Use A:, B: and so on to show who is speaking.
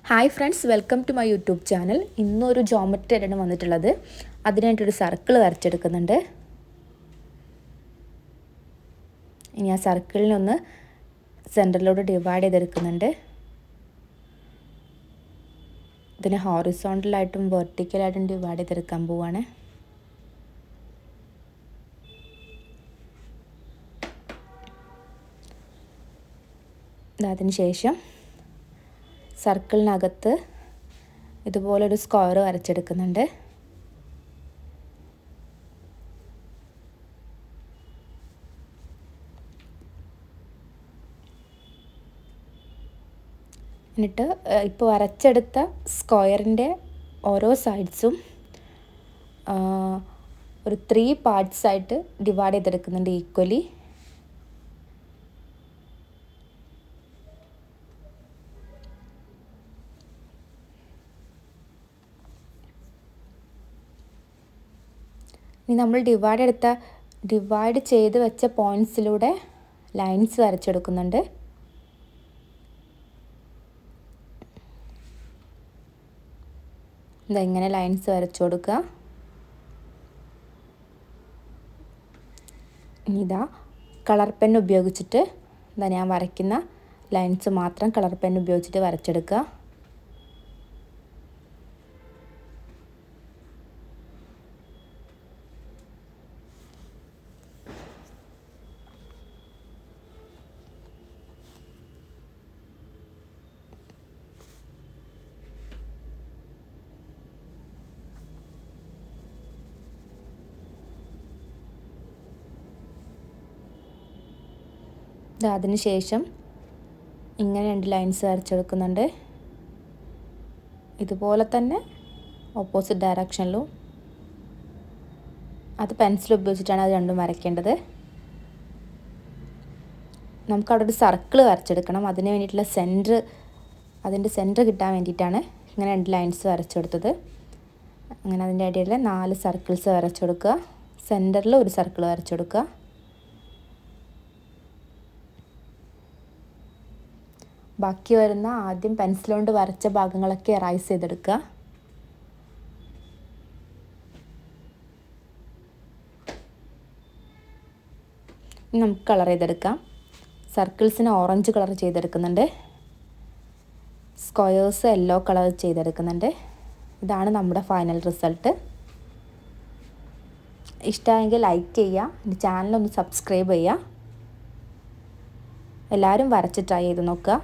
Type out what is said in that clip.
A: Hi friends, welcome to my YouTube channel. ഇന്നൊരു geometry ആയിട്ടാണ് വന്നിട്ടുള്ളത്. അതിനായിട്ടൊരു സർക്കിൾ വരച്ചെടുക്കുന്നുണ്ട്. ഇനി ആ സർക്കിളിനൊന്ന് സെൻറ്ററിലോട്ട് ഡിവൈഡ് ചെയ്തെടുക്കുന്നുണ്ട്. ഇതിനെ ഹോറിസോണ്ടലായിട്ടും വെർട്ടിക്കലായിട്ടും ഡിവൈഡ് ചെയ്തെടുക്കാൻ പോവുകയാണ്. അതിന് ശേഷം സർക്കിളിനകത്ത് ഇതുപോലൊരു സ്ക്വയർ വരച്ചെടുക്കുന്നുണ്ട്. എന്നിട്ട് ഇപ്പോൾ വരച്ചെടുത്ത സ്ക്വയറിൻ്റെ ഓരോ സൈഡ്സും ഒരു 3 പാർട്സ് ആയിട്ട് ഡിവൈഡ് ചെയ്തെടുക്കുന്നുണ്ട് ഈക്വലി. ഇനി നമ്മൾ ഡിവൈഡ് ചെയ്ത് വെച്ച പോയിൻറ്റ്സിലൂടെ ലൈൻസ് വരച്ചെടുക്കുന്നുണ്ട്. ഇങ്ങനെ ലൈൻസ് വരച്ചു കൊടുക്കുക. ഇതാ കളർ പെൻ ഉപയോഗിച്ചിട്ട് ഞാൻ വരയ്ക്കുന്ന ലൈൻസ് മാത്രം കളർ പെൻ ഉപയോഗിച്ചിട്ട് വരച്ചെടുക്കുക. അതിന് ശേഷം ഇങ്ങനെ 2 ലൈൻസ് വരച്ചെടുക്കുന്നുണ്ട്. ഇതുപോലെ തന്നെ ഓപ്പോസിറ്റ് ഡയറക്ഷനിലും. അത് പെൻസിൽ ഉപയോഗിച്ചിട്ടാണ് അത് രണ്ടും വരയ്ക്കേണ്ടത്. നമുക്കവിടെ ഒരു സർക്കിൾ വരച്ചെടുക്കണം. അതിന് വേണ്ടിയിട്ടുള്ള അതിൻ്റെ സെൻറ്റർ കിട്ടാൻ വേണ്ടിയിട്ടാണ് ഇങ്ങനെ 2 ലൈൻസ് വരച്ചെടുത്തത്. അങ്ങനെ അതിൻ്റെ ഇടയിൽ 4 സർക്കിൾസ് വരച്ചെടുക്കുക. സെൻറ്ററിൽ ഒരു സർക്കിൾ വരച്ചെടുക്കുക. ബാക്കി വരുന്ന ആദ്യം പെൻസിൽ കൊണ്ട് വരച്ച ഭാഗങ്ങളൊക്കെ എറൈസ് ചെയ്തെടുക്കുക. നമുക്ക് കളർ ചെയ്തെടുക്കാം. സർക്കിൾസിന് ഓറഞ്ച് കളർ ചെയ്തെടുക്കുന്നുണ്ട്. സ്ക്വയേഴ്സ് യെല്ലോ കളർ ചെയ്തെടുക്കുന്നുണ്ട്. ഇതാണ് നമ്മുടെ ഫൈനൽ റിസൾട്ട്. ഇഷ്ടമായെങ്കിൽ ലൈക്ക് ചെയ്യുക. എൻ്റെ ചാനലൊന്ന് സബ്സ്ക്രൈബ് ചെയ്യുക. എല്ലാവരും വരച്ച് ട്രൈ ചെയ്ത് നോക്കുക.